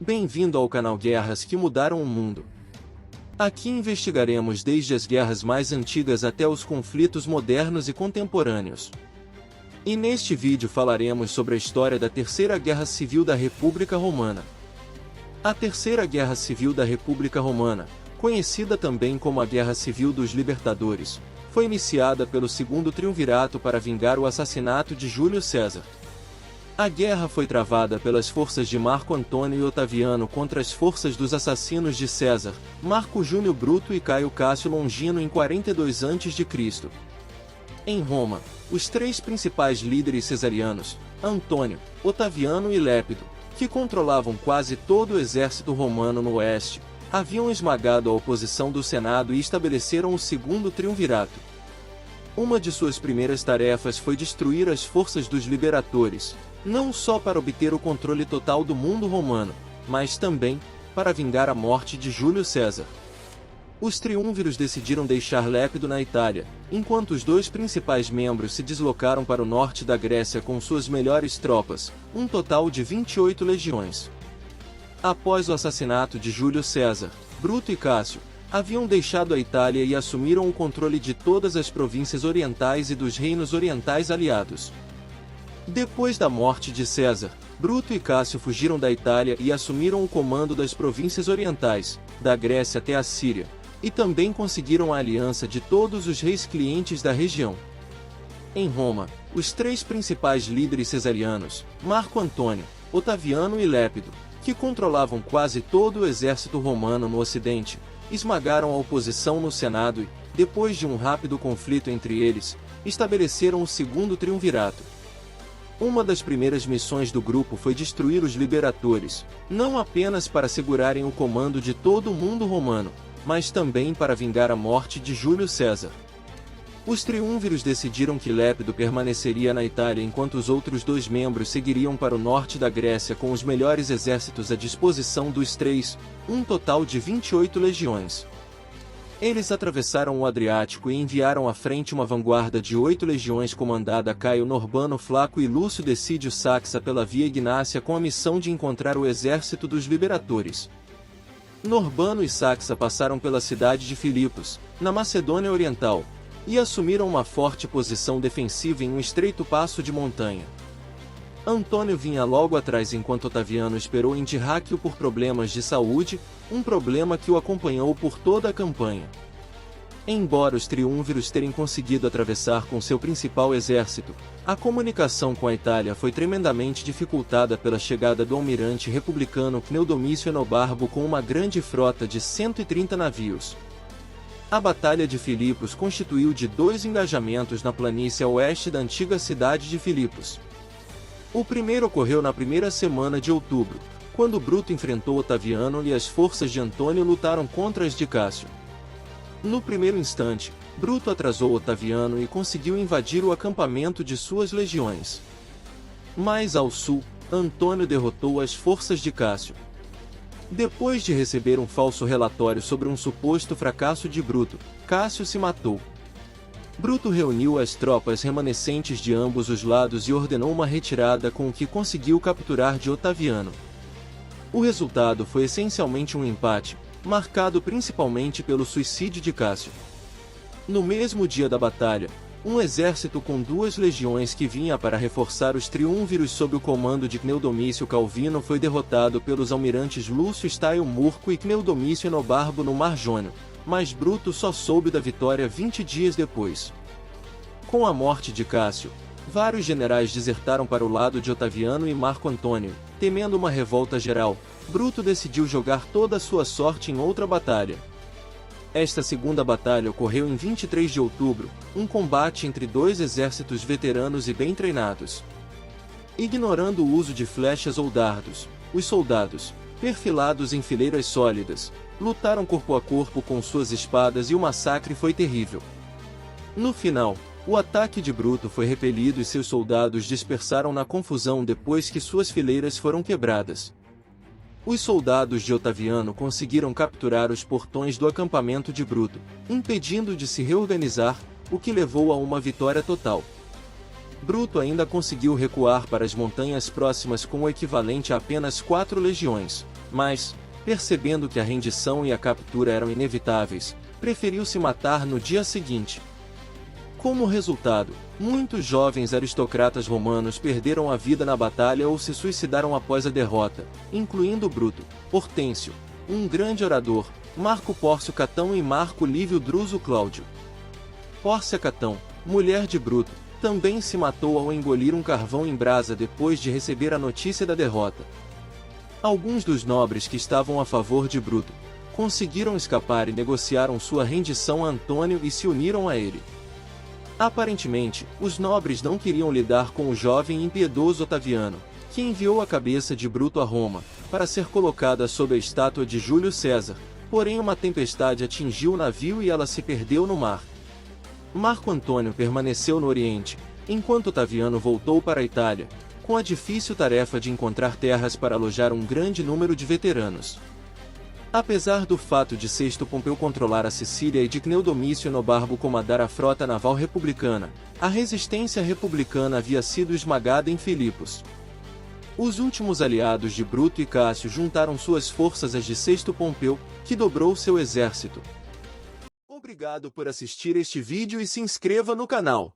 Bem-vindo ao canal Guerras que Mudaram o Mundo. Aqui investigaremos desde as guerras mais antigas até os conflitos modernos e contemporâneos. E neste vídeo falaremos sobre a história da Terceira Guerra Civil da República Romana. A Terceira Guerra Civil da República Romana, conhecida também como a Guerra Civil dos Libertadores, foi iniciada pelo Segundo Triunvirato para vingar o assassinato de Júlio César. A guerra foi travada pelas forças de Marco Antônio e Otaviano contra as forças dos assassinos de César, Marco Júnior Bruto e Caio Cássio Longino em 42 a.C. Em Roma, os três principais líderes cesarianos, Antônio, Otaviano e Lépido, que controlavam quase todo o exército romano no oeste, haviam esmagado a oposição do Senado e estabeleceram o Segundo Triunvirato. Uma de suas primeiras tarefas foi destruir as forças dos liberatores, não só para obter o controle total do mundo romano, mas também para vingar a morte de Júlio César. Os triunviros decidiram deixar Lépido na Itália, enquanto os dois principais membros se deslocaram para o norte da Grécia com suas melhores tropas, um total de 28 legiões. Após o assassinato de Júlio César, Bruto e Cássio haviam deixado a Itália e assumiram o controle de todas as províncias orientais e dos reinos orientais aliados. Depois da morte de César, Bruto e Cássio fugiram da Itália e assumiram o comando das províncias orientais, da Grécia até a Síria, e também conseguiram a aliança de todos os reis clientes da região. Em Roma, os três principais líderes cesarianos, Marco Antônio, Otaviano e Lépido, que controlavam quase todo o exército romano no ocidente, esmagaram a oposição no Senado e, depois de um rápido conflito entre eles, estabeleceram o Segundo Triunvirato. Uma das primeiras missões do grupo foi destruir os liberatores, não apenas para segurarem o comando de todo o mundo romano, mas também para vingar a morte de Júlio César. Os triunviros decidiram que Lépido permaneceria na Itália enquanto os outros dois membros seguiriam para o norte da Grécia com os melhores exércitos à disposição dos três, um total de 28 legiões. Eles atravessaram o Adriático e enviaram à frente uma vanguarda de 8 legiões comandada Caio Norbano Flaco e Lúcio Decídio Saxa pela Via Ignácia com a missão de encontrar o exército dos liberatores. Norbano e Saxa passaram pela cidade de Filipos, na Macedônia Oriental, e assumiram uma forte posição defensiva em um estreito passo de montanha. Antônio vinha logo atrás enquanto Otaviano esperou em Dirráquio por problemas de saúde, um problema que o acompanhou por toda a campanha. Embora os triunviros terem conseguido atravessar com seu principal exército, a comunicação com a Itália foi tremendamente dificultada pela chegada do almirante republicano Cneodomício Enobarbo com uma grande frota de 130 navios. A Batalha de Filipos constituiu de 2 engajamentos na planície a oeste da antiga cidade de Filipos. O primeiro ocorreu na primeira semana de outubro, quando Bruto enfrentou Otaviano e as forças de Antônio lutaram contra as de Cássio. No primeiro instante, Bruto atrasou Otaviano e conseguiu invadir o acampamento de suas legiões. Mais ao sul, Antônio derrotou as forças de Cássio. Depois de receber um falso relatório sobre um suposto fracasso de Bruto, Cássio se matou. Bruto reuniu as tropas remanescentes de ambos os lados e ordenou uma retirada com o que conseguiu capturar de Otaviano. O resultado foi essencialmente um empate, marcado principalmente pelo suicídio de Cássio. No mesmo dia da batalha, um exército com 2 legiões que vinha para reforçar os triunviros sob o comando de Cneodomício Calvino foi derrotado pelos almirantes Lúcio Estáio Murco e Cneodomício Enobarbo no Mar Jônio, mas Bruto só soube da vitória 20 dias depois. Com a morte de Cássio, vários generais desertaram para o lado de Otaviano e Marco Antônio. Temendo uma revolta geral, Bruto decidiu jogar toda a sua sorte em outra batalha. Esta segunda batalha ocorreu em 23 de outubro, um combate entre 2 exércitos veteranos e bem treinados. Ignorando o uso de flechas ou dardos, os soldados, perfilados em fileiras sólidas, lutaram corpo a corpo com suas espadas e o massacre foi terrível. No final, o ataque de Bruto foi repelido e seus soldados dispersaram na confusão depois que suas fileiras foram quebradas. Os soldados de Otaviano conseguiram capturar os portões do acampamento de Bruto, impedindo de se reorganizar, o que levou a uma vitória total. Bruto ainda conseguiu recuar para as montanhas próximas com o equivalente a apenas 4 legiões, mas, percebendo que a rendição e a captura eram inevitáveis, preferiu se matar no dia seguinte. Como resultado, muitos jovens aristocratas romanos perderam a vida na batalha ou se suicidaram após a derrota, incluindo Bruto, Hortêncio, um grande orador, Marco Pórcio Catão e Marco Lívio Druso Cláudio. Pórcia Catão, mulher de Bruto, também se matou ao engolir um carvão em brasa depois de receber a notícia da derrota. Alguns dos nobres que estavam a favor de Bruto conseguiram escapar e negociaram sua rendição a Antônio e se uniram a ele. Aparentemente, os nobres não queriam lidar com o jovem e impiedoso Otaviano, que enviou a cabeça de Bruto a Roma, para ser colocada sob a estátua de Júlio César, porém uma tempestade atingiu o navio e ela se perdeu no mar. Marco Antônio permaneceu no Oriente, enquanto Otaviano voltou para a Itália, com a difícil tarefa de encontrar terras para alojar um grande número de veteranos. Apesar do fato de Sexto Pompeu controlar a Sicília e de Cneu Domício Nobarbo comandar a frota naval republicana, a resistência republicana havia sido esmagada em Filipos. Os últimos aliados de Bruto e Cássio juntaram suas forças às de Sexto Pompeu, que dobrou seu exército. Obrigado por assistir este vídeo e se inscreva no canal.